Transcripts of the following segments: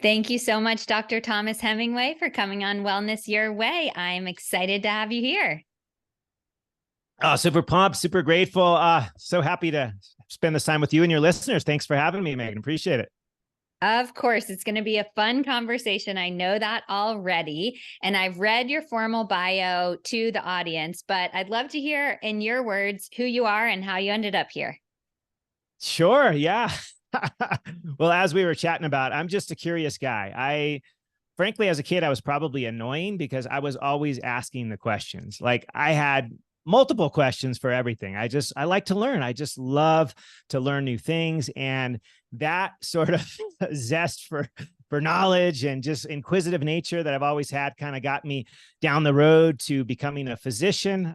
Thank you so much, Dr. Thomas Hemingway, for coming on Wellness Your Way. I'm excited to have you here. Oh, super pumped, super grateful. So happy to spend this time with you and your listeners. Thanks for having me, Megan. Appreciate it. Of course, it's going to be a fun conversation. I know that already. And I've read your formal bio to the audience, but I'd love to hear in your words who you are and how you ended up here. Sure. Yeah. Well, as we were chatting about, I'm just a curious guy. Frankly, as a kid, I was probably annoying because I was always asking the questions. Like I had multiple questions for everything. I like to learn. I just love to learn new things. And that sort of zest for knowledge and just inquisitive nature that I've always had kind of got me down the road to becoming a physician.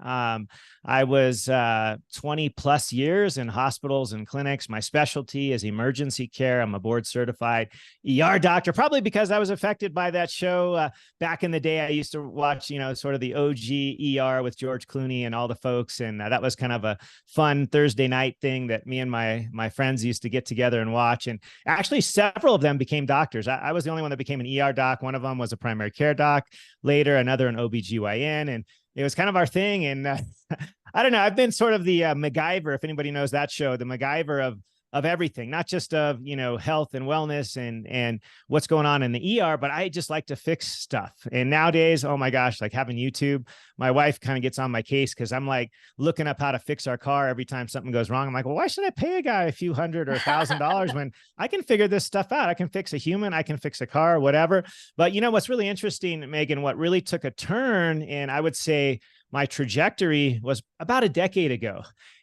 I was 20 plus years in hospitals and clinics. My specialty is emergency care. I'm a board certified ER doctor, probably because I was affected by that show. Back in the day, I used to watch, sort of the OG ER with George Clooney and all the folks. And that was kind of a fun Thursday night thing that me and my friends used to get together and watch. And actually, several of them became doctors. I was the only one that became an ER doc. One of them was a primary care doc, later another an OBGYN. And it was kind of our thing. And I don't know, I've been sort of the MacGyver, if anybody knows that show, the MacGyver of everything, not just of, health and wellness and what's going on in the ER, but I just like to fix stuff. And nowadays, oh my gosh, like having YouTube, my wife kind of gets on my case because I'm like looking up how to fix our car every time something goes wrong. I'm like, well, why should I pay a guy a few hundred or $1,000 when I can figure this stuff out? I can fix a human, I can fix a car, whatever. But what's really interesting, Megan, what really took a turn, and I would say my trajectory was about a decade ago.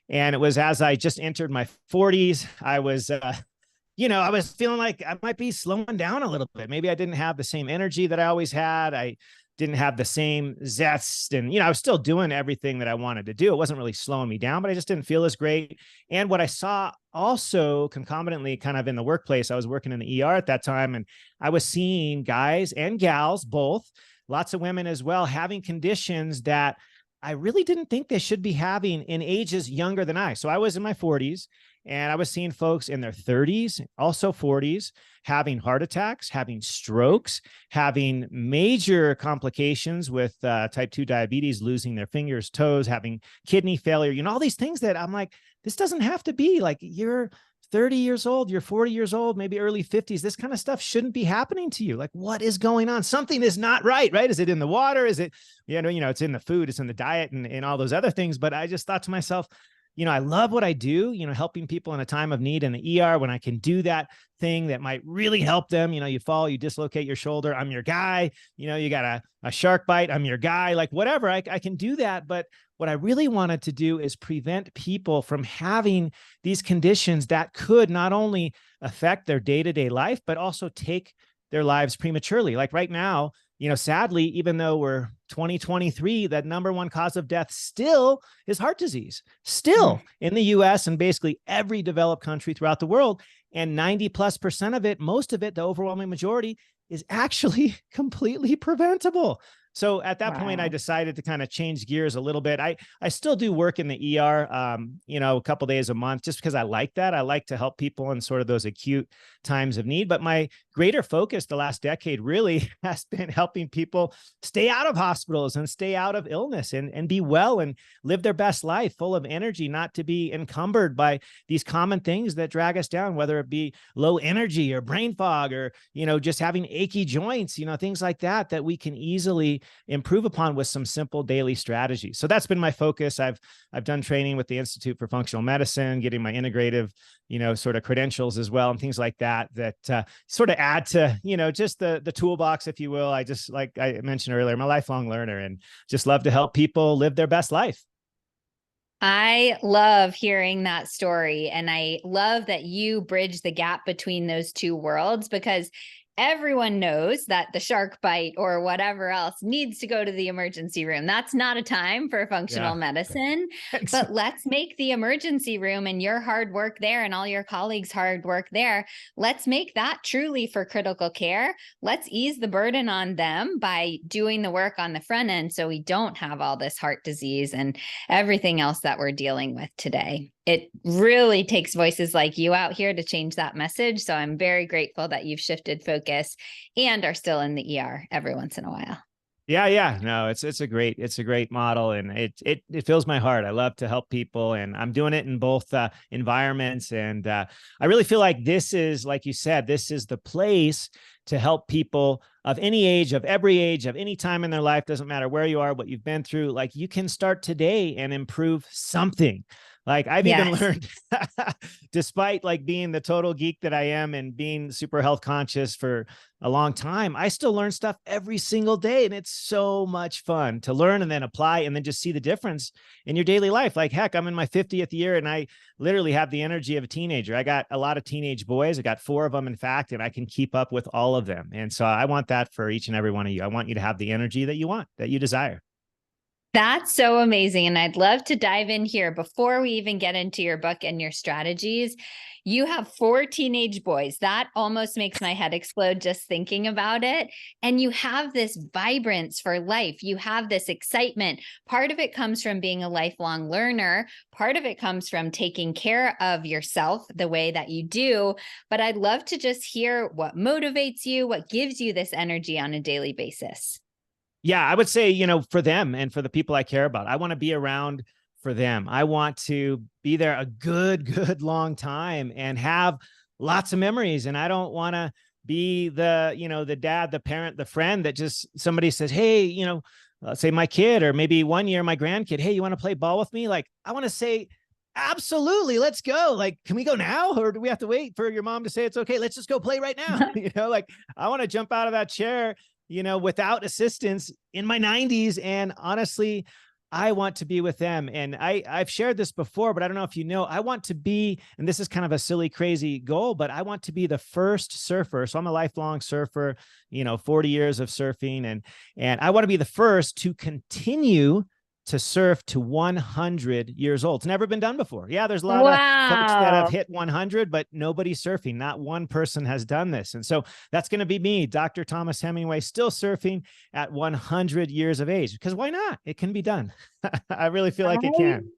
And it was as I just entered my 40s, I was, I was feeling like I might be slowing down a little bit. Maybe I didn't have the same energy that I always had. I didn't have the same zest. And, I was still doing everything that I wanted to do. It wasn't really slowing me down, but I just didn't feel as great. And what I saw also concomitantly kind of in the workplace, I was working in the ER at that time, and I was seeing guys and gals, both, lots of women as well, having conditions that I really didn't think they should be having in ages younger than I. So I was in my 40s and I was seeing folks in their 30s, also 40s, having heart attacks, having strokes, having major complications with type 2 diabetes, losing their fingers, toes, having kidney failure, all these things that I'm like, this doesn't have to be. Like, you're 30 years old, you're 40 years old, maybe early 50s. This kind of stuff shouldn't be happening to you. Like, what is going on? Something is not right? Is it in the water? Is it, it's in the food, it's in the diet and all those other things. But I just thought to myself, I love what I do, helping people in a time of need in the ER when I can do that thing that might really help them. You fall, you dislocate your shoulder, I'm your guy. You got a shark bite, I'm your guy, like whatever, I can do that. But what I really wanted to do is prevent people from having these conditions that could not only affect their day-to-day life, but also take their lives prematurely. Like right now, sadly, even though we're 2023, that number one cause of death still is heart disease, still in the US and basically every developed country throughout the world. And 90+% of it, most of it, the overwhelming majority, is actually completely preventable. So at that point, I decided to kind of change gears a little bit. I still do work in the ER, a couple days a month, just because I like that. I like to help people in sort of those acute times of need. But my greater focus the last decade really has been helping people stay out of hospitals and stay out of illness and be well and live their best life full of energy, not to be encumbered by these common things that drag us down, whether it be low energy or brain fog or, just having achy joints, things like that, that we can easily improve upon with some simple daily strategies. So that's been my focus. I've done training with the Institute for Functional Medicine, getting my integrative, sort of credentials as well, and things like that, sort of add to, just the toolbox, if you will. I just, like I mentioned earlier, I'm a lifelong learner and just love to help people live their best life. I love hearing that story. And I love that you bridge the gap between those two worlds, because everyone knows that the shark bite or whatever else needs to go to the emergency room. That's not a time for functional medicine, but let's make the emergency room and your hard work there and all your colleagues' hard work there. Let's make that truly for critical care. Let's ease the burden on them by doing the work on the front end so we don't have all this heart disease and everything else that we're dealing with today. it really takes voices like you out here to change that message. So I'm very grateful that you've shifted focus and are still in the ER every once in a while. Yeah, yeah. No, it's a great model, and it fills my heart. I love to help people, and I'm doing it in both environments. And I really feel like this is, like you said, this is the place to help people of any age, of every age, of any time in their life. Doesn't matter where you are, what you've been through. Like, you can start today and improve something. Like, I've even Yes. learned, despite like being the total geek that I am and being super health conscious for a long time, I still learn stuff every single day. And it's so much fun to learn and then apply and then just see the difference in your daily life. Like, heck, I'm in my 50th year and I literally have the energy of a teenager. I got a lot of teenage boys. I got 4 of them, in fact, and I can keep up with all of them. And so I want that for each and every one of you. I want you to have the energy that you want, that you desire. That's so amazing. And I'd love to dive in here before we even get into your book and your strategies. You have 4 teenage boys. That almost makes my head explode just thinking about it. And you have this vibrance for life. You have this excitement. Part of it comes from being a lifelong learner. Part of it comes from taking care of yourself the way that you do. But I'd love to just hear what motivates you, what gives you this energy on a daily basis. Yeah, I would say, for them and for the people I care about, I want to be around for them. I want to be there a good long time and have lots of memories. And I don't want to be the dad, the parent, the friend that just somebody says, hey, let's say my kid, or maybe one year my grandkid, hey, you want to play ball with me? Like, I want to say, absolutely, let's go. Like, can we go now? Or do we have to wait for your mom to say it's okay? Let's just go play right now. Like, I want to jump out of that chair without assistance in my 90s. And honestly, I want to be with them. And I've shared this before, but I don't know if you know, I want to be, and this is kind of a silly, crazy goal, but I want to be the first surfer. So I'm a lifelong surfer, 40 years of surfing. And I want to be the first to continue to surf to 100 years old. It's never been done before. Yeah, there's a lot of folks that have Wow. hit 100, but nobody's surfing. Not one person has done this. And so that's going to be me, Dr. Thomas Hemingway, still surfing at 100 years of age, because why not? It can be done. I really feel like it can.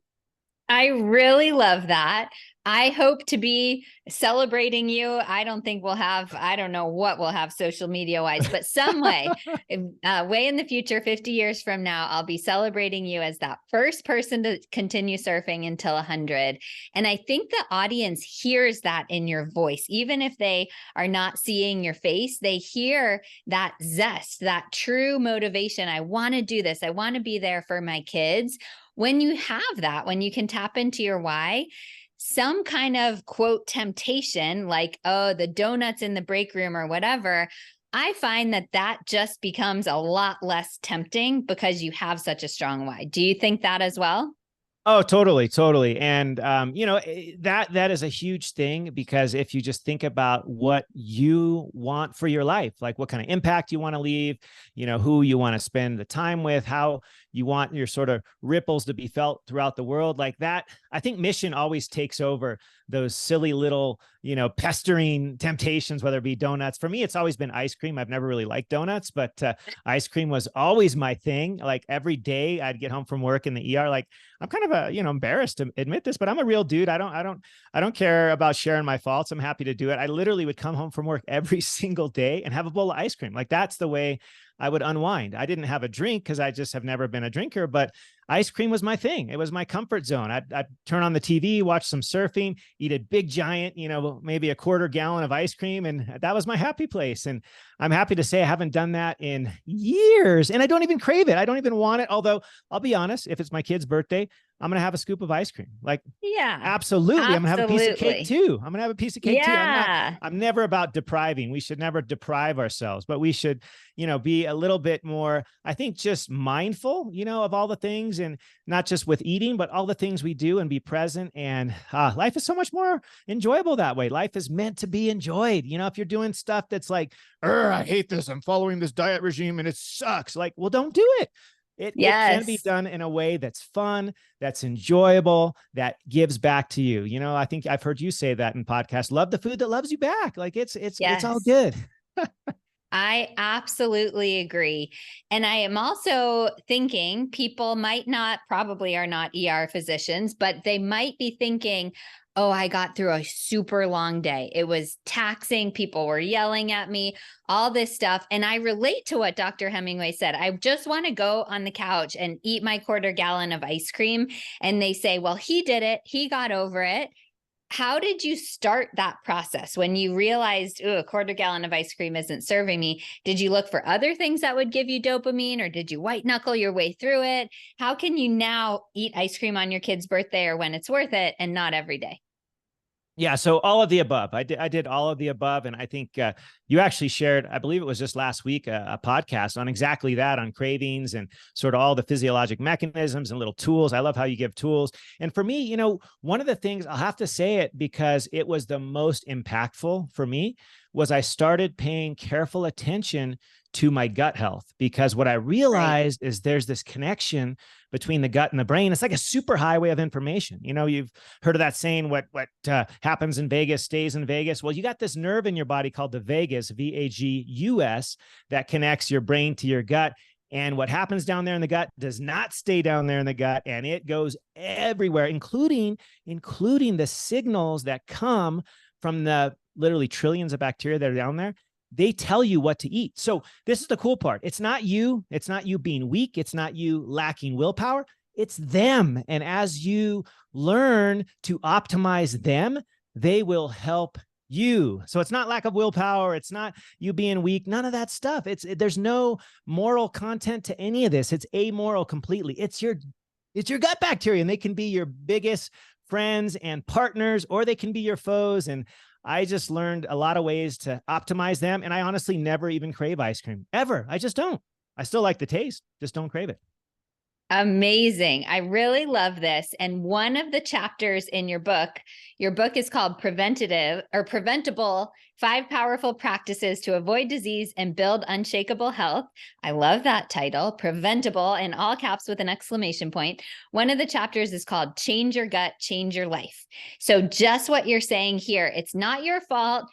I really love that. I hope to be celebrating you. I don't think I don't know what we'll have social media wise, but some way, way in the future, 50 years from now, I'll be celebrating you as that first person to continue surfing until 100. And I think the audience hears that in your voice. Even if they are not seeing your face, they hear that zest, that true motivation. I want to do this. I want to be there for my kids. When you have that, when you can tap into your why, some kind of quote temptation, like, oh, the donuts in the break room or whatever, I find that just becomes a lot less tempting because you have such a strong why. Do you think that as well? Oh, totally, totally. And that is a huge thing, because if you just think about what you want for your life, like what kind of impact you want to leave, who you want to spend the time with, how you want your sort of ripples to be felt throughout the world, like that, I think mission always takes over those silly little, pestering temptations, whether it be donuts. For me, it's always been ice cream. I've never really liked donuts, but ice cream was always my thing. Like, every day I'd get home from work in the ER, like, I'm kind of embarrassed to admit this, but I'm a real dude. I don't care about sharing my faults. I'm happy to do it. I literally would come home from work every single day and have a bowl of ice cream. Like, that's the way I would unwind. I didn't have a drink because I just have never been a drinker, but ice cream was my thing. It was my comfort zone. I'd turn on the TV, watch some surfing, eat a big giant, maybe a quarter gallon of ice cream. And that was my happy place. And I'm happy to say I haven't done that in years, and I don't even crave it. I don't even want it. Although I'll be honest, if it's my kid's birthday, I'm going to have a scoop of ice cream. Like, Yeah, absolutely. I'm going to have a piece of cake absolutely. too. I'm going to have a piece of cake too. Yeah. I'm never about depriving. We should never deprive ourselves, but we should, be a little bit more, I think, just mindful, of all the things, and not just with eating, but all the things we do, and be present. And life is so much more enjoyable that way. Life is meant to be enjoyed. If you're doing stuff that's like, I hate this, I'm following this diet regime and it sucks. Like, well, don't do it. It can be Yes. done in a way that's fun, that's enjoyable, that gives back to you. I think I've heard you say that in podcasts. Love the food that loves you back. Like, it's all Yes. good. I absolutely agree. And I am also thinking people might not, probably are not ER physicians, but they might be thinking, oh, I got through a super long day. It was taxing. People were yelling at me, all this stuff. And I relate to what Dr. Hemingway said. I just want to go on the couch and eat my quarter gallon of ice cream. And they say, well, he did it. He got over it. How did you start that process when you realized, oh, a quarter gallon of ice cream isn't serving me? Did you look for other things that would give you dopamine, or did you white knuckle your way through it? How can you now eat ice cream on your kid's birthday or when it's worth it and not every day? Yeah, so all of the above. I did all of the above, and I think you actually shared, I believe it was just last week, a podcast on exactly that, on cravings and sort of all the physiologic mechanisms and little tools. I love how you give tools. And for me, one of the things, I'll have to say it because it was the most impactful for me, was I started paying careful attention to my gut health, because what I Right. realized is there's this connection between the gut and the brain. It's like a super highway of information. You've heard of that saying, what happens in Vegas stays in Vegas. Well, you got this nerve in your body called the vagus, VAGUS, that connects your brain to your gut. And what happens down there in the gut does not stay down there in the gut, and it goes everywhere, including the signals that come from the literally trillions of bacteria that are down there. They tell you what to eat. So this is the cool part. It's not you. It's not you being weak. It's not you lacking willpower. It's them. And as you learn to optimize them, they will help you. So it's not lack of willpower. It's not you being weak. None of that stuff. There's no moral content to any of this. It's amoral completely. It's your gut bacteria, and they can be your biggest friends and partners, or they can be your foes. And I just learned a lot of ways to optimize them. And I honestly never even crave ice cream ever. I just don't. I still like the taste, just don't crave it. Amazing. I really love this. And one of the chapters in your book is called Preventative or Preventable: 5 Powerful Practices to Avoid Disease and Build Unshakable Health. I love that title, Preventable, in all caps with an exclamation point. One of the chapters is called Change Your Gut, Change Your Life. So just what you're saying here, it's not your fault.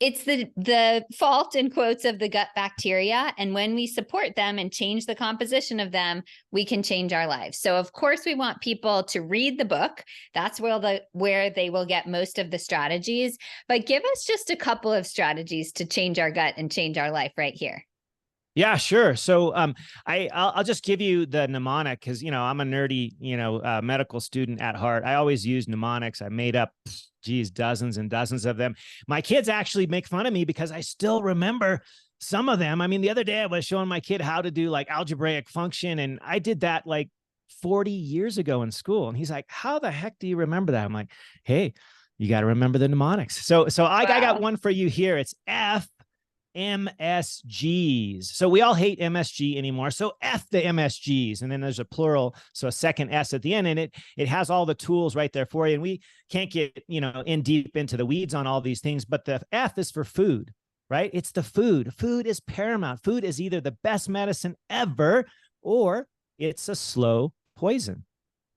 It's the fault, in quotes, of the gut bacteria. And when we support them and change the composition of them, we can change our lives. So of course we want people to read the book. That's where they will get most of the strategies. But give us just a couple of strategies to change our gut and change our life right here. Yeah, sure. So I'll just give you the mnemonic, because I'm a nerdy medical student at heart. I always use mnemonics. I made up dozens and dozens of them. My kids actually make fun of me because I still remember some of them. I mean, the other day I was showing my kid how to do like algebraic function, and I did that like 40 years ago in school. And he's like, how the heck do you remember that? I'm like, hey, you got to remember the mnemonics. So I got Wow. one for you here. It's MSGs. So we all hate MSG anymore. So F the MSGs. And then there's a plural, so a second S at the end. And it has all the tools right there for you. And we can't get, in deep into the weeds on all these things, but the F is for food, right? It's the food. Food is paramount. Food is either the best medicine ever, or it's a slow poison.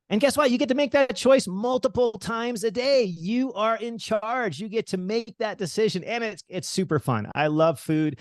And guess what? You get to make that choice multiple times a day. You are in charge. You get to make that decision. And it's super fun. I love food.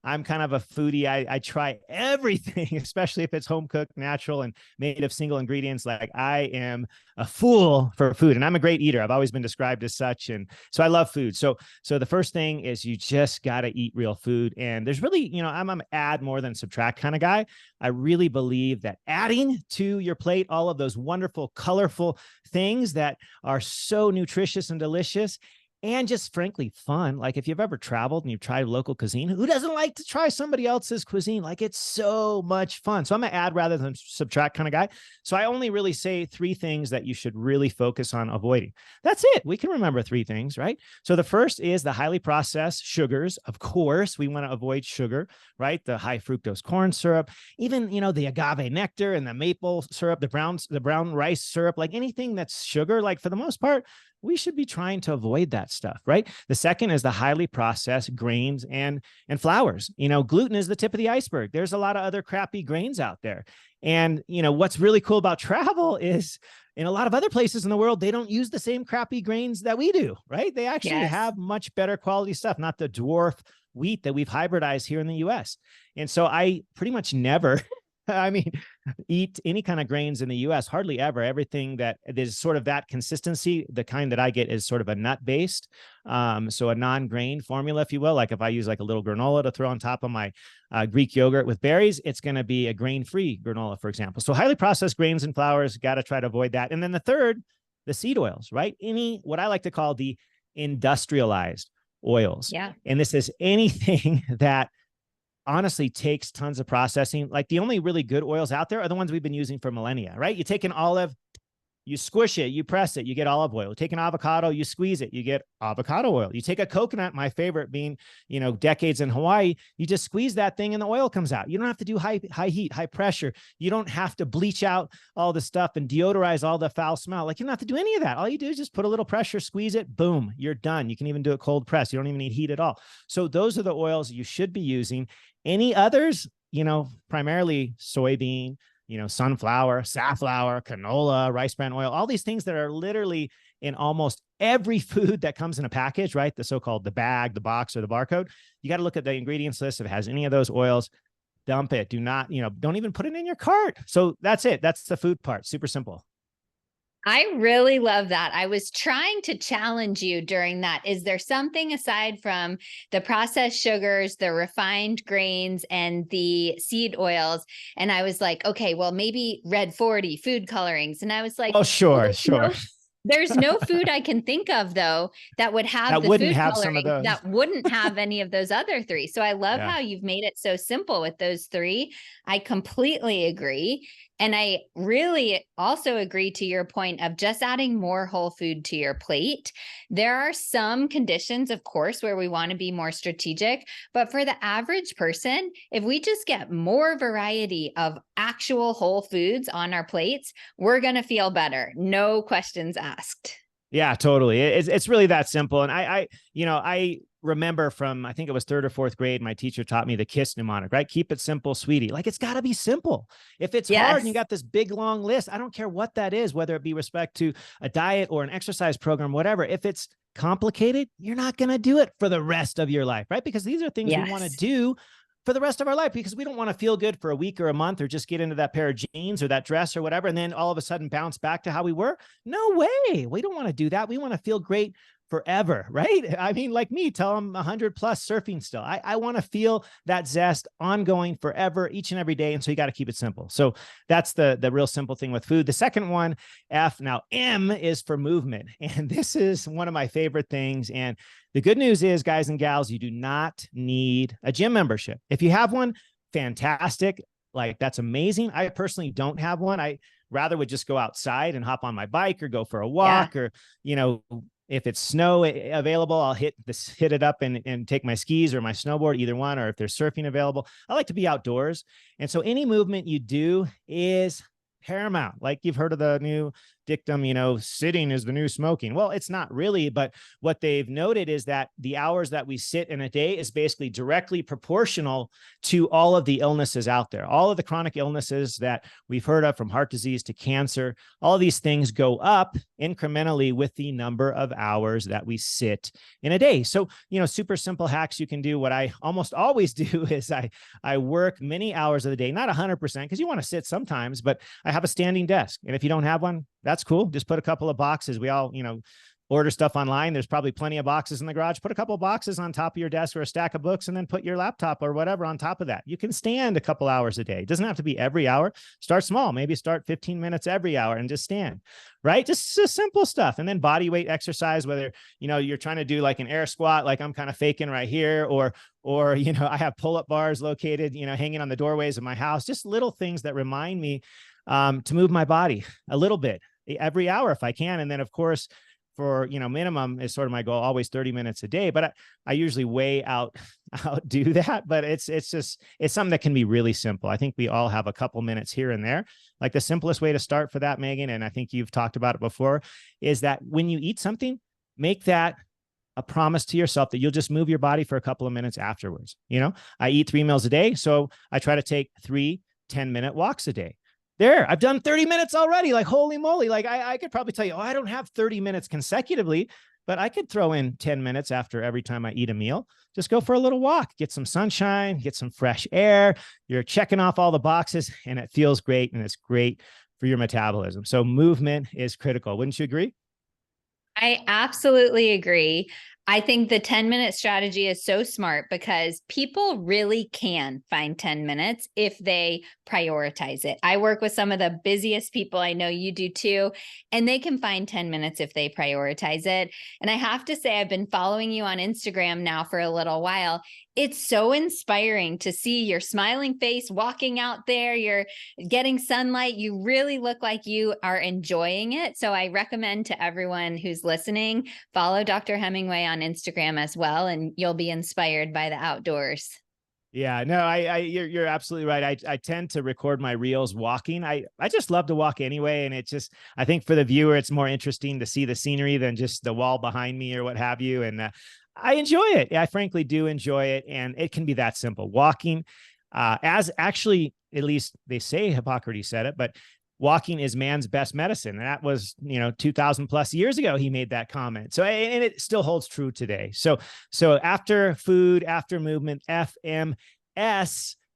I'm kind of a foodie. I try everything, especially if it's home cooked, natural, and made of single ingredients. Like, I am a fool for food, and I'm a great eater. I've always been described as such. And so I love food. So the first thing is you just got to eat real food. And there's really, I'm an add more than subtract kind of guy. I really believe that adding to your plate all of those wonderful, colorful things that are so nutritious and delicious, and just frankly fun. Like, if you've ever traveled and you've tried local cuisine, who doesn't like to try somebody else's cuisine? Like, it's so much fun. So I'm an add rather than subtract kind of guy. So I only really say 3 things that you should really focus on avoiding. That's it. We can remember 3 things, right? So the first is the highly processed sugars. Of course, we want to avoid sugar, right? The high fructose corn syrup, even, the agave nectar and the maple syrup, the brown rice syrup, like anything that's sugar, like, for the most part, we should be trying to avoid that stuff, right? The second is the highly processed grains and flours. Gluten is the tip of the iceberg. There's a lot of other crappy grains out there. And, what's really cool about travel is in a lot of other places in the world, they don't use the same crappy grains that we do, right? They actually have much better quality stuff, not the dwarf wheat that we've hybridized here in the US. And so I pretty much never, eat any kind of grains in the US, hardly ever. Everything that is sort of that consistency, the kind that I get is sort of a nut based. So a non-grain formula, if you will. Like if I use like a little granola to throw on top of my Greek yogurt with berries, it's going to be a grain-free granola, for example. So highly processed grains and flours, got to try to avoid that. And then the third, the seed oils, right? What I like to call the industrialized oils. Yeah. And this is anything that honestly takes tons of processing. Like the only really good oils out there are the ones we've been using for millennia, right? You take an olive, you squish it, you press it, you get olive oil. You take an avocado, you squeeze it, you get avocado oil. You take a coconut, my favorite being, decades in Hawaii, you just squeeze that thing and the oil comes out. You don't have to do high heat, high pressure. You don't have to bleach out all the stuff and deodorize all the foul smell. Like you don't have to do any of that. All you do is just put a little pressure, squeeze it, boom, you're done. You can even do it cold press. You don't even need heat at all. So those are the oils you should be using. Any others, primarily soybean, sunflower, safflower, canola, rice bran oil, all these things that are literally in almost every food that comes in a package, right? The so-called the bag, the box, or the barcode. You got to look at the ingredients list. If it has any of those oils, dump it. Do not, don't even put it in your cart. So that's it. That's the food part. Super simple. I really love that. I was trying to challenge you during that. Is there something aside from the processed sugars, the refined grains, and the seed oils? And I was like, okay, well, maybe red 40 food colorings. And I was like, oh, sure. There's no food I can think of, though, that would have the food coloring that wouldn't have any of those other three. So I love how you've made it so simple with those three. I completely agree. And I really also agree to your point of just adding more whole food to your plate. There are some conditions, of course, where we want to be more strategic, but for the average person, if we just get more variety of actual whole foods on our plates, we're going to feel better. No questions asked. Yeah, totally. It's really that simple. And I remember from, I think it was 3rd or 4th grade, my teacher taught me the KISS mnemonic, right? Keep it simple, sweetie. Like it's got to be simple. If it's hard and you got this big, long list, I don't care what that is, whether it be respect to a diet or an exercise program, whatever. If it's complicated, you're not going to do it for the rest of your life, right? Because these are things we want to do for the rest of our life, because we don't want to feel good for a week or a month or just get into that pair of jeans or that dress or whatever, and then all of a sudden bounce back to how we were. No way. We don't want to do that. We want to feel great forever, right? I mean, like me, tell them 100 plus surfing still. I want to feel that zest ongoing forever, each and every day. And so you got to keep it simple. So that's the real simple thing with food. The second one, F. Now, M is for movement. And this is one of my favorite things. And the good news is, guys and gals, you do not need a gym membership. If you have one, fantastic. Like that's amazing. I personally don't have one. I rather would just go outside and hop on my bike or go for a walk or, if it's snow available, I'll hit it up and take my skis or my snowboard, either one, or if there's surfing available. I like to be outdoors. And so any movement you do is paramount. Like you've heard of the new dictum, sitting is the new smoking. Well, it's not really, but what they've noted is that the hours that we sit in a day is basically directly proportional to all of the illnesses out there. All of the chronic illnesses that we've heard of, from heart disease to cancer, all of these things go up incrementally with the number of hours that we sit in a day. So, super simple hacks you can do. What I almost always do is I work many hours of the day, not 100%, because you want to sit sometimes, but I have a standing desk. And if you don't have one, that's cool. Just put a couple of boxes. We all, order stuff online. There's probably plenty of boxes in the garage. Put a couple of boxes on top of your desk or a stack of books, and then put your laptop or whatever on top of that. You can stand a couple hours a day. It doesn't have to be every hour. Start small. Maybe start 15 minutes every hour and just stand, right? Just simple stuff. And then body weight exercise, whether, you're trying to do like an air squat, like I'm kind of faking right here, or, I have pull-up bars located, hanging on the doorways of my house, just little things that remind me to move my body a little bit every hour if I can. And then, of course, for, minimum is sort of my goal, always 30 minutes a day, but I usually way outdo that, but it's something that can be really simple. I think we all have a couple minutes here and there. Like the simplest way to start for that, Megan, and I think you've talked about it before, is that when you eat something, make that a promise to yourself that you'll just move your body for a couple of minutes afterwards. I eat 3 meals a day, so I try to take 3 10-minute walks a day. There, I've done 30 minutes already. Like, holy moly. Like I could probably tell you, I don't have 30 minutes consecutively, but I could throw in 10 minutes after every time I eat a meal. Just go for a little walk, get some sunshine, get some fresh air. You're checking off all the boxes and it feels great. And it's great for your metabolism. So movement is critical. Wouldn't you agree? I absolutely agree. I think the 10-minute strategy is so smart because people really can find 10 minutes if they prioritize it. I work with some of the busiest people. I know you do too, and they can find 10 minutes if they prioritize it. And I have to say, I've been following you on Instagram now for a little while. It's so inspiring to see your smiling face walking out there. You're getting sunlight. You really look like you are enjoying it. So I recommend to everyone who's listening, follow Dr. Hemingway on Instagram as well, and you'll be inspired by the outdoors. Yeah, no, you're absolutely right. I tend to record my reels walking. I just love to walk anyway. And I think for the viewer, it's more interesting to see the scenery than just the wall behind me or what have you. And I enjoy it. I frankly do enjoy it. And it can be that simple. Walking, as actually, at least they say Hippocrates said it, but walking is man's best medicine. And that was, 2000 plus years ago, he made that comment. So, and it still holds true today. So after food, after movement, FMS,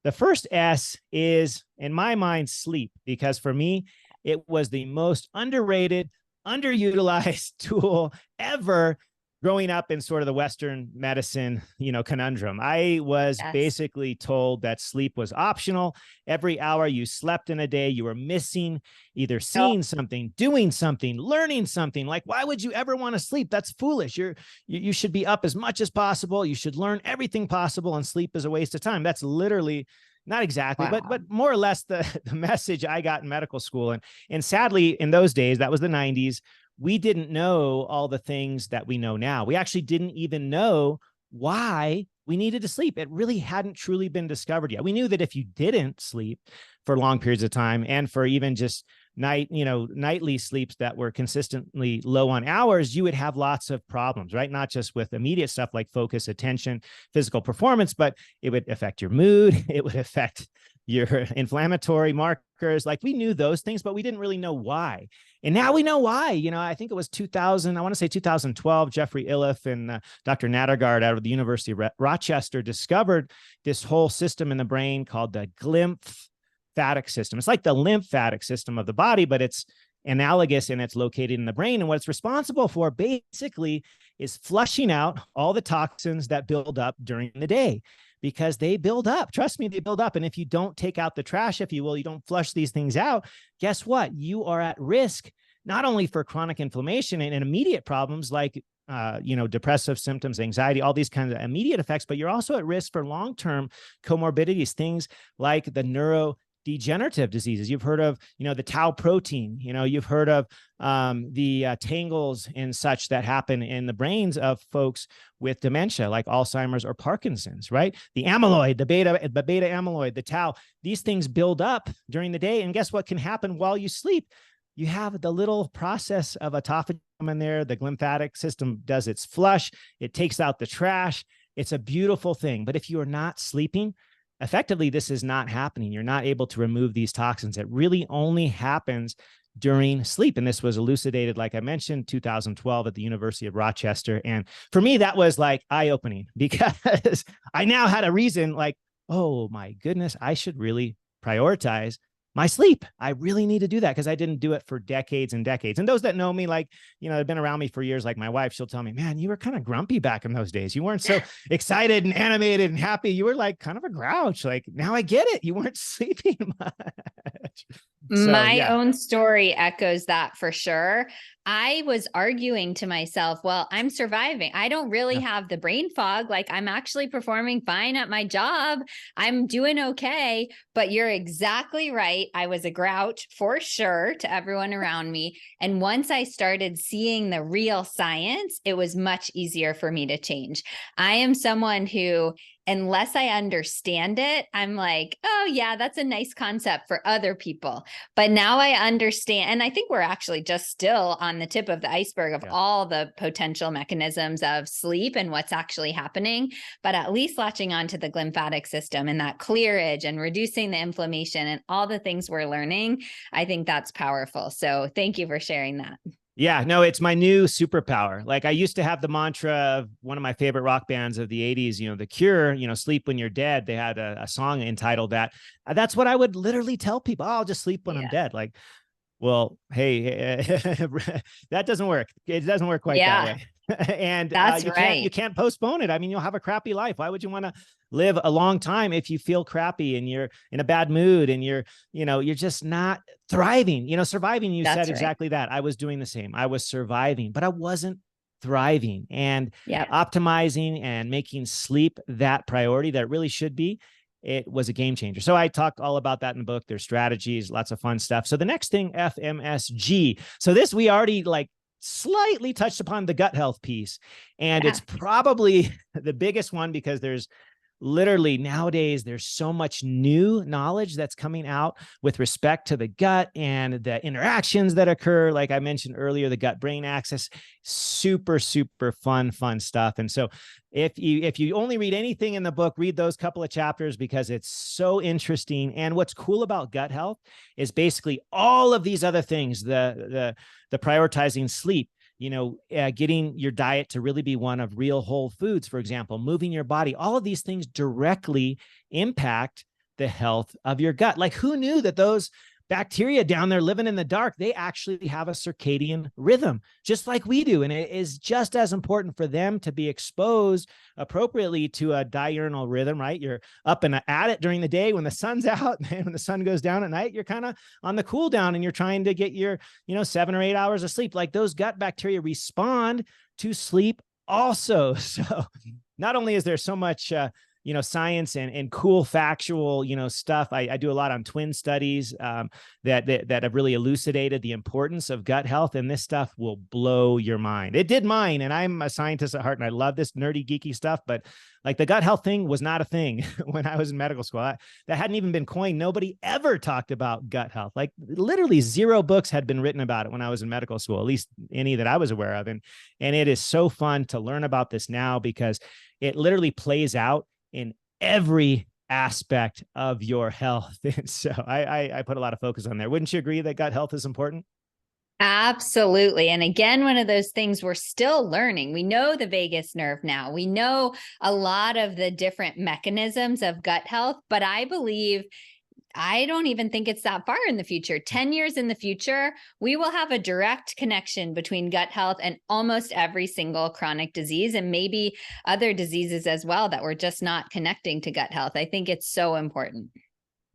the first S is, in my mind, sleep, because for me, it was the most underrated, underutilized tool ever growing up in sort of the Western medicine, conundrum. I was basically told that sleep was optional. Every hour you slept in a day, you were missing either seeing something, doing something, learning something. Like, why would you ever want to sleep? That's foolish. You should be up as much as possible. You should learn everything possible, and sleep is a waste of time. That's literally, not exactly, but more or less the message I got in medical school. And sadly, in those days, that was the 90s, we didn't know all the things that we know now. We actually didn't even know why we needed to sleep. It really hadn't truly been discovered yet. We knew that if you didn't sleep for long periods of time, and for even just nightly sleeps that were consistently low on hours, you would have lots of problems, right? Not just with immediate stuff like focus, attention, physical performance, but it would affect your mood. It would affect your inflammatory markers. Like, we knew those things, but we didn't really know why. And now we know why. I think it was 2012, Jeffrey Iliff and Dr. Nattergaard out of the University of Rochester discovered this whole system in the brain called the glymphatic system. It's like the lymphatic system of the body, but it's analogous and it's located in the brain. And what it's responsible for basically is flushing out all the toxins that build up during the day, because they build up. Trust me, they build up. And if you don't take out the trash, if you will, you don't flush these things out, guess what? You are at risk, not only for chronic inflammation and immediate problems like depressive symptoms, anxiety, all these kinds of immediate effects, but you're also at risk for long-term comorbidities, things like the neurodegenerative diseases. You've heard of, the tau protein, you've heard of the tangles and such that happen in the brains of folks with dementia, like Alzheimer's or Parkinson's, right? The amyloid, the beta amyloid, the tau, these things build up during the day. And guess what can happen while you sleep? You have the little process of autophagy in there. The glymphatic system does its flush. It takes out the trash. It's a beautiful thing. But if you are not sleeping, effectively, this is not happening. You're not able to remove these toxins. It really only happens during sleep. And this was elucidated, like I mentioned, 2012 at the University of Rochester. And for me, that was like eye-opening, because I now had a reason, like, oh my goodness, I should really prioritize my sleep. I really need to do that, because I didn't do it for decades and decades. And those that know me, like, have been around me for years, like my wife, she'll tell me, man, you were kind of grumpy back in those days. You weren't so excited and animated and happy. You were like kind of a grouch. Like, now I get it. You weren't sleeping much. So My yeah. own story echoes that for sure. I was arguing to myself, well, I'm surviving. I don't really Yeah. have the brain fog. Like, I'm actually performing fine at my job. I'm doing okay. But you're exactly right. I was a grouch for sure to everyone around me. And once I started seeing the real science, it was much easier for me to change. I am someone who, unless I understand it, I'm like, oh, yeah, that's a nice concept for other people. But now I understand. And I think we're actually just still on the tip of the iceberg of Yeah. all the potential mechanisms of sleep and what's actually happening. But at least latching onto the glymphatic system and that clearage and reducing the inflammation and all the things we're learning, I think that's powerful. So thank you for sharing that. Yeah, no, it's my new superpower. Like I used to have the mantra of one of my favorite rock bands of the 80s, The Cure, sleep when you're dead. They had a song entitled that. That's what I would literally tell people. Oh, I'll just sleep when I'm Yeah. dead. Like, well, hey, that doesn't work. It doesn't work quite that Yeah, way. And that's you right. can't postpone it. I mean, you'll have a crappy life. Why would you want to live a long time if you feel crappy and you're in a bad mood and you're just not thriving? Surviving, you said That's right. exactly that. I was doing the same. I was surviving, but I wasn't thriving. And Yep. optimizing and making sleep that priority that it really should be, it was a game changer. So I talk all about that in the book. There's strategies, lots of fun stuff. So the next thing, FMSG. So this we already like slightly touched upon the gut health piece. And Yeah. it's probably the biggest one because there's literally nowadays there's so much new knowledge that's coming out with respect to the gut and the interactions that occur. Like I mentioned earlier, the gut brain axis, super fun stuff. And so if you only read anything in the book, read those couple of chapters because it's so interesting. And what's cool about gut health is basically all of these other things, the prioritizing sleep, getting your diet to really be one of real whole foods, for example, moving your body, all of these things directly impact the health of your gut. Like who knew that those bacteria down there living in the dark, they actually have a circadian rhythm, just like we do. And it is just as important for them to be exposed appropriately to a diurnal rhythm, right? You're up and at it during the day when the sun's out, and when the sun goes down at night, you're kind of on the cool down and you're trying to get your, 7 or 8 hours of sleep. Like those gut bacteria respond to sleep also. So not only is there so much, science and cool factual, stuff. I do a lot on twin studies that have really elucidated the importance of gut health, and this stuff will blow your mind. It did mine, and I'm a scientist at heart, and I love this nerdy, geeky stuff, but like the gut health thing was not a thing when I was in medical school. That hadn't even been coined. Nobody ever talked about gut health. Like literally 0 books had been written about it when I was in medical school, at least any that I was aware of. And it is so fun to learn about this now because it literally plays out in every aspect of your health. And so I put a lot of focus on there. Wouldn't you agree that gut health is important? Absolutely. And again, one of those things we're still learning. We know the vagus nerve now. We know a lot of the different mechanisms of gut health, but I don't even think it's that far in the future. 10 years in the future, we will have a direct connection between gut health and almost every single chronic disease and maybe other diseases as well that we're just not connecting to gut health. I think it's so important.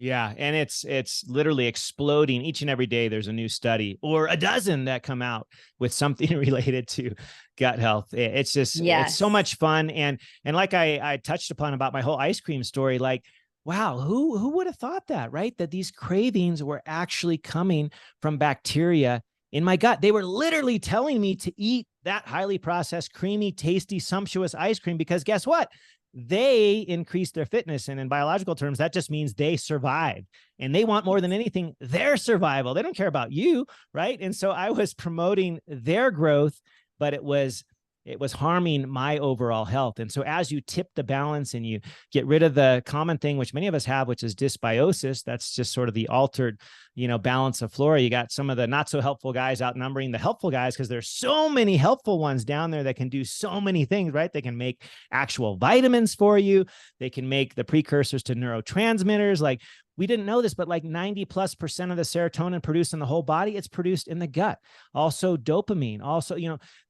Yeah, and it's literally exploding each and every day. There's a new study or a dozen that come out with something related to gut health. It's just it's so Yes. much fun. And like I touched upon about my whole ice cream story, like wow, who would have thought that, right? That these cravings were actually coming from bacteria in my gut. They were literally telling me to eat that highly processed, creamy, tasty, sumptuous ice cream because guess what? They increase their fitness. And in biological terms, that just means they survive. And they want more than anything their survival. They don't care about you, right? And so I was promoting their growth, but it was harming my overall health. And so as you tip the balance and you get rid of the common thing, which many of us have, which is dysbiosis, that's just sort of the altered, balance of flora. You got some of the not so helpful guys outnumbering the helpful guys because there's so many helpful ones down there that can do so many things, right? They can make actual vitamins for you. They can make the precursors to neurotransmitters. Like we didn't know this, but like 90+% of the serotonin produced in the whole body, it's produced in the gut. Also dopamine, also,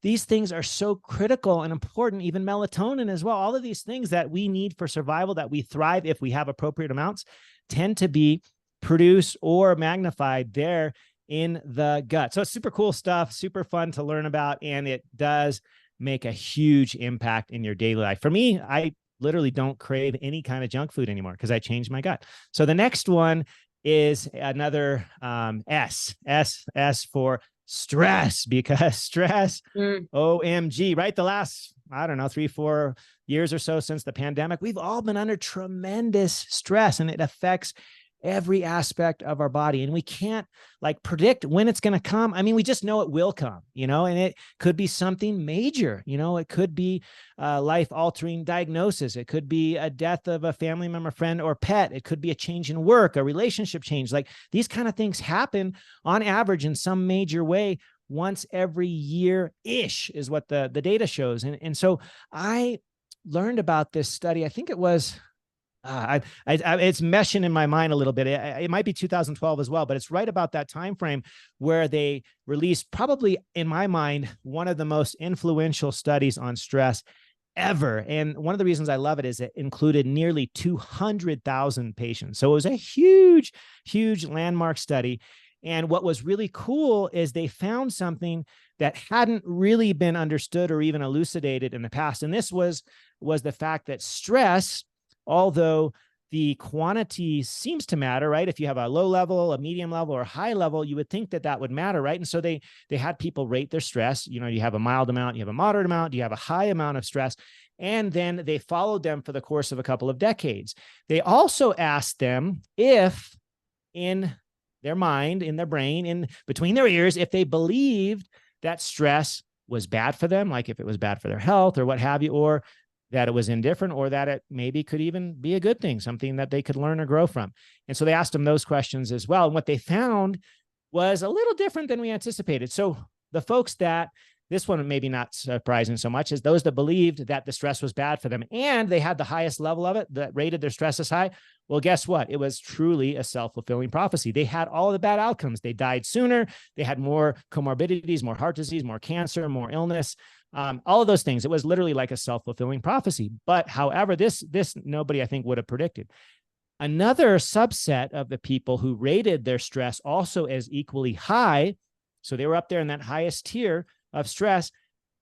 these things are so critical and important, even melatonin as well. All of these things that we need for survival, that we thrive if we have appropriate amounts, tend to be produced or magnified there in the gut. So it's super cool stuff, super fun to learn about, and it does make a huge impact in your daily life. For me, I literally don't crave any kind of junk food anymore because I changed my gut. So the next one is another S for stress, because stress, OMG, right? The last, I don't know, 3-4 years or so since the pandemic, we've all been under tremendous stress, and it affects every aspect of our body. And we can't like predict when it's going to come. I mean, we just know it will come, and it could be something major. It could be a life-altering diagnosis. It could be a death of a family member, friend, or pet. It could be a change in work, a relationship change. Like these kind of things happen on average in some major way once every year-ish is what the data shows. And so I learned about this study. I think it was it's meshing in my mind a little bit. It might be 2012 as well, but it's right about that time frame where they released, probably in my mind, one of the most influential studies on stress ever. And one of the reasons I love it is it included nearly 200,000 patients. So it was a huge, huge landmark study. And what was really cool is they found something that hadn't really been understood or even elucidated in the past. And this was the fact that stress, although the quantity seems to matter, right? If you have a low level, a medium level, or a high level, you would think that would matter, right? And so they had people rate their stress. You have a mild amount, you have a moderate amount, you have a high amount of stress. And then they followed them for the course of a couple of decades. They also asked them if in their mind, in their brain, in between their ears, if they believed that stress was bad for them, like if it was bad for their health or what have you, or that it was indifferent, or that it maybe could even be a good thing, something that they could learn or grow from. And so they asked them those questions as well. And what they found was a little different than we anticipated. So the folks that, this one maybe not surprising so much, is those that believed that the stress was bad for them and they had the highest level of it, that rated their stress as high. Well, guess what? It was truly a self-fulfilling prophecy. They had all the bad outcomes. They died sooner. They had more comorbidities, more heart disease, more cancer, more illness. All of those things. It was literally like a self-fulfilling prophecy. But however, this nobody, I think, would have predicted. Another subset of the people who rated their stress also as equally high, so they were up there in that highest tier of stress,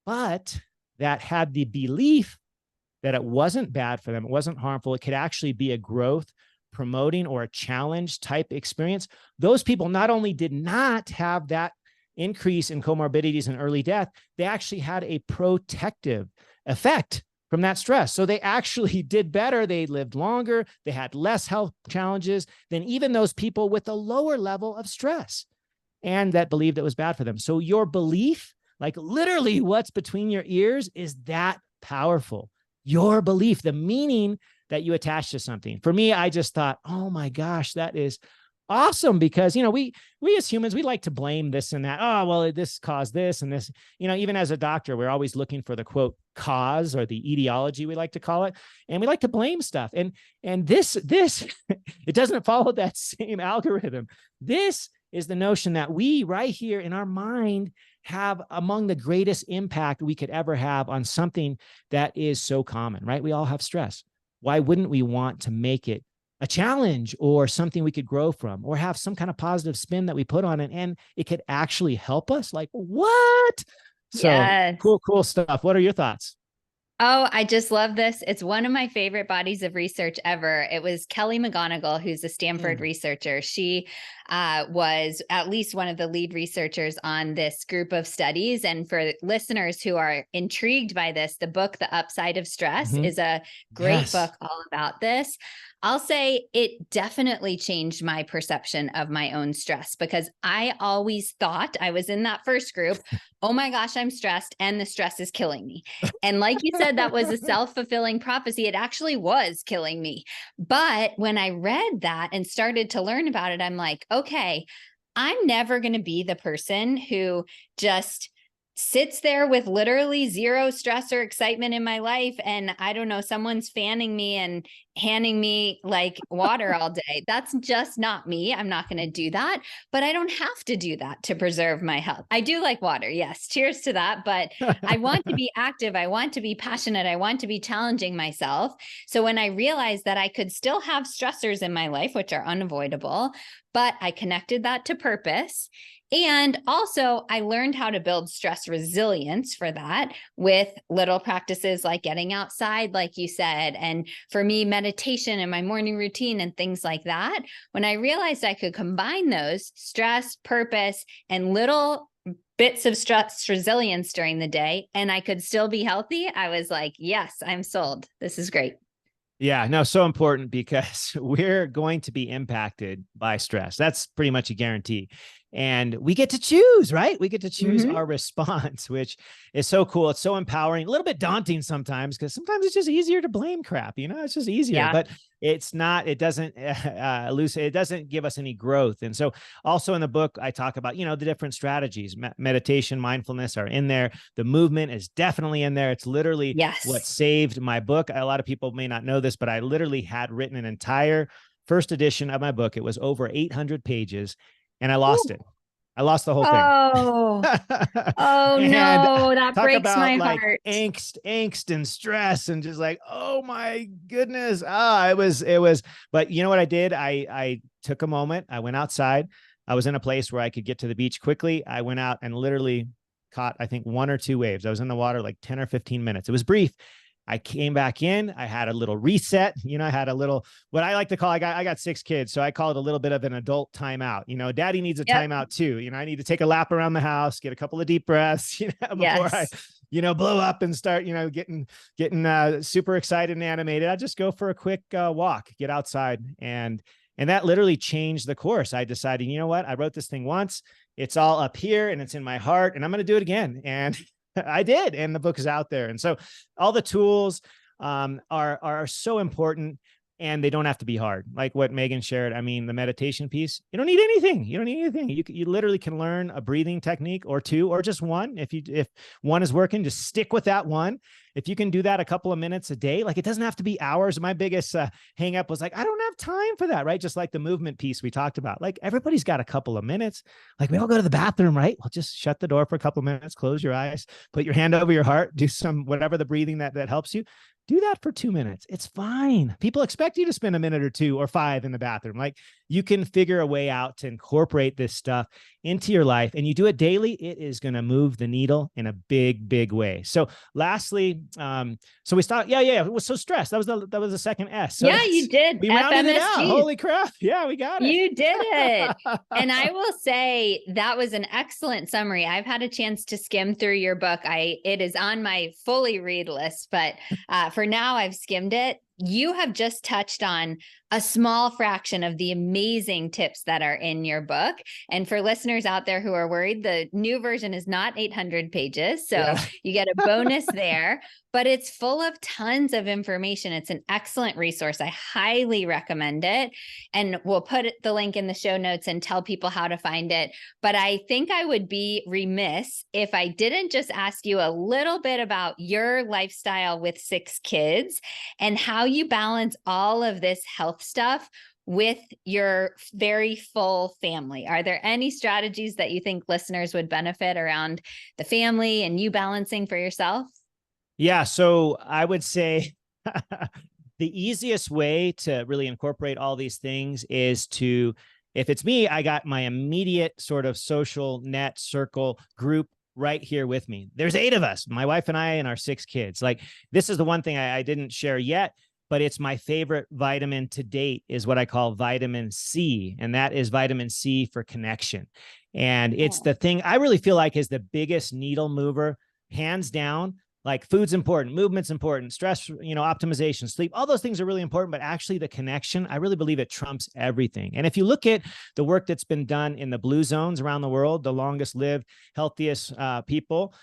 but that had the belief that it wasn't bad for them, it wasn't harmful, it could actually be a growth promoting or a challenge type experience. Those people not only did not have that increase in comorbidities and early death, they actually had a protective effect from that stress. So they actually did better. They lived longer. They had less health challenges than even those people with a lower level of stress and that believed it was bad for them. So your belief, like literally what's between your ears, is that powerful. Your belief, the meaning that you attach to something. For me, I just thought, oh my gosh, that is awesome, because we as humans, we like to blame this and that. Oh, well, this caused this and this. Even as a doctor, we're always looking for the quote cause, or the etiology, we like to call it, and we like to blame stuff. And this it doesn't follow that same algorithm. This is the notion that we right here in our mind have among the greatest impact we could ever have on something that is so common, right? We all have stress. Why wouldn't we want to make it a challenge or something we could grow from, or have some kind of positive spin that we put on it and it could actually help us? Like, what? So Yes. cool stuff. What are your thoughts? Oh, I just love this. It's one of my favorite bodies of research ever. It was Kelly McGonigal, who's a Stanford researcher. She was at least one of the lead researchers on this group of studies. And for listeners who are intrigued by this, the book, The Upside of Stress, is a great book all about this. I'll say it definitely changed my perception of my own stress, because I always thought, I was in that first group, oh my gosh, I'm stressed and the stress is killing me. And like you said, that was a self-fulfilling prophecy. It actually was killing me. But when I read that and started to learn about it, I'm like, okay, I'm never going to be the person who just sits there with literally zero stress or excitement in my life. And I don't know, someone's fanning me and handing me like water all day. That's just not me. I'm not going to do that, but I don't have to do that to preserve my health. I do like water. Yes. Cheers to that. But I want to be active. I want to be passionate. I want to be challenging myself. So when I realized that I could still have stressors in my life, which are unavoidable, but I connected that to purpose. And also, I learned how to build stress resilience for that with little practices like getting outside, like you said, and for me, meditation and my morning routine and things like that. When I realized I could combine those stress, purpose, and little bits of stress resilience during the day, and I could still be healthy, I was like, yes, I'm sold. This is great. Yeah, no, so important because we're going to be impacted by stress. That's pretty much a guarantee. And we get to choose, right? We get to choose our response, which is so cool. It's so empowering, a little bit daunting sometimes, because sometimes it's just easier to blame crap, it's just easier, Yeah. but it's not, it doesn't it doesn't give us any growth. And so also in the book, I talk about, the different strategies, meditation, mindfulness are in there. The movement is definitely in there. It's literally what saved my book. A lot of people may not know this, but I literally had written an entire first edition of my book. It was over 800 pages. And I lost it. I lost the whole thing. Oh, oh and no, that talk breaks about my like heart. angst and stress and just like, oh my goodness. It was, but you know what I did? I took a moment. I went outside. I was in a place where I could get to the beach quickly. I went out and literally caught, I think, 1 or 2 waves. I was in the water like 10 or 15 minutes. It was brief. I came back in. I had a little reset. I had a little, what I like to call, I got 6 kids. So I call it a little bit of an adult timeout. Daddy needs a timeout too. I need to take a lap around the house, get a couple of deep breaths, before I, blow up and start, getting super excited and animated. I just go for a quick walk, get outside. And that literally changed the course. I decided, you know what? I wrote this thing once. It's all up here and it's in my heart and I'm going to do it again. And I did. And the book is out there. And so all the tools are so important and they don't have to be hard. Like what Megan shared. I mean, the meditation piece, you don't need anything. You don't need anything. You literally can learn a breathing technique or 2 or just one. If one is working, just stick with that one. If you can do that a couple of minutes a day, like it doesn't have to be hours. My biggest hang up was like, I don't have time for that, right? Just like the movement piece we talked about. Like everybody's got a couple of minutes. Like we all go to the bathroom, right? Well, just shut the door for a couple of minutes, close your eyes, put your hand over your heart, do some, whatever the breathing that helps you. Do that for 2 minutes. It's fine. People expect you to spend a minute or 2 or 5 in the bathroom. Like you can figure a way out to incorporate this stuff into your life and you do it daily. It is going to move the needle in a big, big way. So lastly, so we stopped. Yeah. It was so stressed. That was the second S. So yeah, you did. We rounded it out. Holy crap. Yeah, we got it. You did it. And I will say that was an excellent summary. I've had a chance to skim through your book. It is on my fully read list, but for now I've skimmed it. You have just touched on a small fraction of the amazing tips that are in your book. And for listeners out there who are worried, the new version is not 800 pages. So you get a bonus there, but it's full of tons of information. It's an excellent resource. I highly recommend it. And we'll put the link in the show notes and tell people how to find it. But I think I would be remiss if I didn't just ask you a little bit about your lifestyle with 6 kids and how you balance all of this health stuff with your very full family. Are there any strategies that you think listeners would benefit around the family and you balancing for yourself? Yeah. So I would say the easiest way to really incorporate all these things is to, if it's me, I got my immediate sort of social net circle group right here with me. There's 8 of us, my wife and I, and our 6 kids. Like this is the one thing I didn't share yet, but it's my favorite vitamin to date is what I call vitamin C. And that is vitamin C for connection. And it's the thing I really feel like is the biggest needle mover, hands down. Like food's important, movement's important, stress, optimization, sleep, all those things are really important, but actually the connection, I really believe it trumps everything. And if you look at the work that's been done in the blue zones around the world, the longest lived, healthiest people,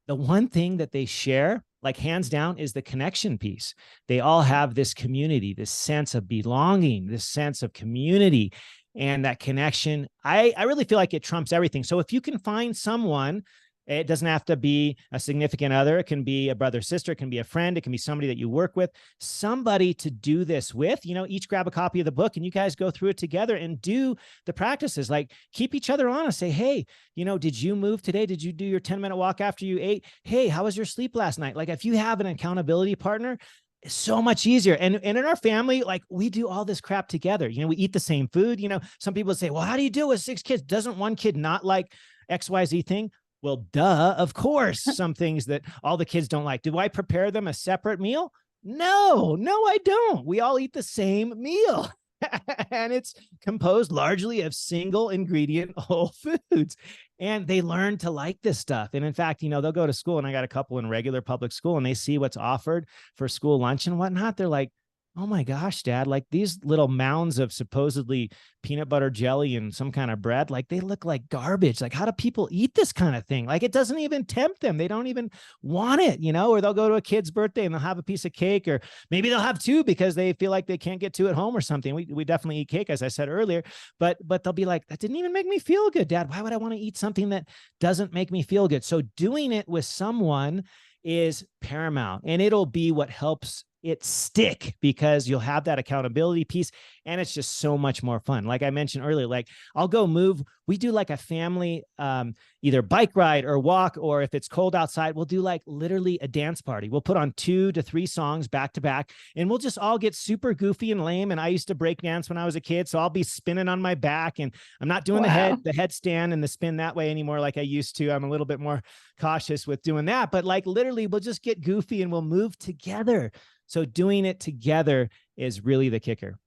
the one thing that they share, like hands down, is the connection piece. They all have this community, this sense of belonging, this sense of community, and that connection. I really feel like it trumps everything. So if you can find someone, It doesn't have to be a significant other. It can be a brother, sister. It can be a friend. It can be somebody that you work with, somebody to do this with. Each grab a copy of the book and you guys go through it together and do the practices. Like, keep each other honest. Say, hey, did you move today? Did you do your 10-minute walk after you ate? Hey, how was your sleep last night? Like, if you have an accountability partner, it's so much easier. And in our family, like, we do all this crap together. We eat the same food. Some people say, well, how do you do with 6 kids? Doesn't one kid not like XYZ thing? Well, duh, of course, some things that all the kids don't like. Do I prepare them a separate meal? No, I don't. We all eat the same meal. And it's composed largely of single ingredient whole foods. And they learn to like this stuff. And in fact, they'll go to school, and I got a couple in regular public school, and they see what's offered for school lunch and whatnot. They're like, oh my gosh, Dad, like these little mounds of supposedly peanut butter jelly and some kind of bread, like they look like garbage. Like, how do people eat this kind of thing? Like, it doesn't even tempt them. They don't even want it, or they'll go to a kid's birthday and they'll have a piece of cake, or maybe they'll have 2 because they feel like they can't get 2 at home or something. We definitely eat cake, as I said earlier, but they'll be like, that didn't even make me feel good, Dad. Why would I want to eat something that doesn't make me feel good? So doing it with someone is paramount, and it'll be what helps it stick, because you'll have that accountability piece, and it's just so much more fun. Like I mentioned earlier, like I'll go move. We do like a family, either bike ride or walk, or if it's cold outside, we'll do like literally a dance party. We'll put on 2 to 3 songs back to back, and we'll just all get super goofy and lame. And I used to break dance when I was a kid, so I'll be spinning on my back, and I'm not doing the headstand and the spin that way anymore like I used to. I'm a little bit more cautious with doing that, but like literally we'll just get goofy and we'll move together. So doing it together is really the kicker.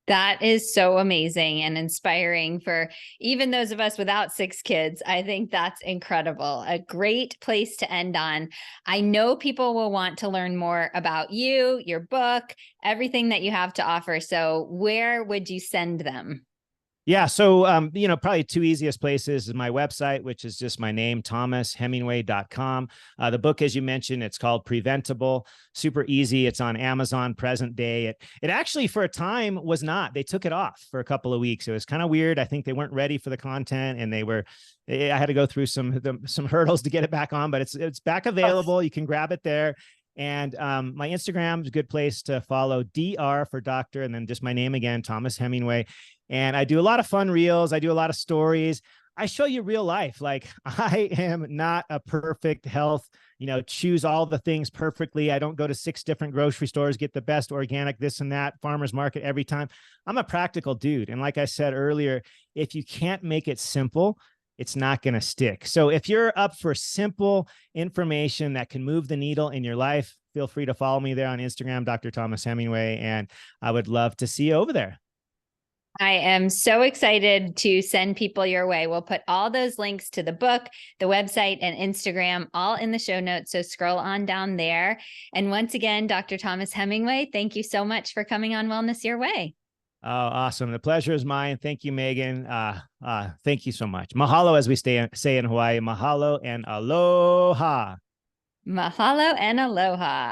That is so amazing and inspiring for even those of us without 6 kids. I think that's incredible. A great place to end on. I know people will want to learn more about you, your book, everything that you have to offer. So where would you send them? Yeah. So, probably 2 easiest places is my website, which is just my name, ThomasHemingway.com. The book, as you mentioned, it's called Preventable. Super easy. It's on Amazon present day. It actually, for a time, was not. They took it off for a couple of weeks. It was kind of weird. I think they weren't ready for the content, and I had to go through some hurdles to get it back on, but it's back available. You can grab it there. And my Instagram is a good place to follow, DR for doctor, and then just my name again, Thomas Hemingway. And I do a lot of fun reels. I do a lot of stories. I show you real life. Like, I am not a perfect health, choose all the things perfectly. I don't go to 6 different grocery stores, get the best organic, this and that, farmer's market every time. I'm a practical dude. And like I said earlier, if you can't make it simple, it's not going to stick. So if you're up for simple information that can move the needle in your life, feel free to follow me there on Instagram, Dr. Thomas Hemingway, and I would love to see you over there. I am so excited to send people your way. We'll put all those links to the book, the website, and Instagram all in the show notes. So scroll on down there. And once again, Dr. Thomas Hemingway, thank you so much for coming on Wellness Your Way. Oh, awesome. The pleasure is mine. Thank you, Megan. Thank you so much. Mahalo, as we say in Hawaii. Mahalo and aloha. Mahalo and aloha.